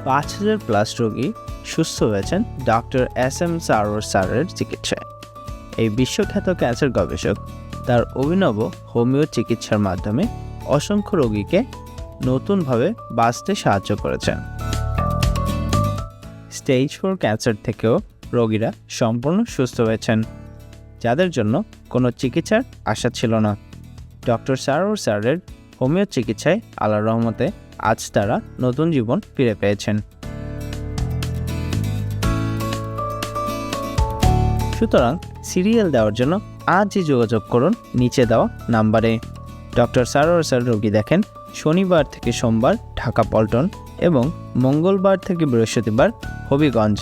5,000+ রোগী সুস্থ হয়েছেন ডক্টর SM সারোয়ার স্যারের চিকিৎসায়। এই বিশ্বখ্যাত ক্যান্সার গবেষক তার অভিনব হোমিও চিকিৎসার মাধ্যমে অসংখ্য রোগীকে নতুনভাবে বাঁচতে সাহায্য করেছেন। স্টেজ 4 ক্যান্সার থেকেও রোগীরা সম্পূর্ণ সুস্থ হয়েছেন, যাদের জন্য কোনো চিকিৎসার আশা ছিল না। ডক্টর সারোয়ার স্যারের হোমিও চিকিৎসায় আল্লাহর রহমতে আজ তারা নতুন জীবন ফিরে পেয়েছেন। সুতরাং সিরিয়াল দেওয়ার জন্য আজই যোগাযোগ করুন নিচে দেওয়া নাম্বারে। ডক্টর সারোয়ার স্যার রোগী দেখেন শনিবার থেকে সোমবার ঢাকা পল্টন এবং মঙ্গলবার থেকে বৃহস্পতিবার হবিগঞ্জ।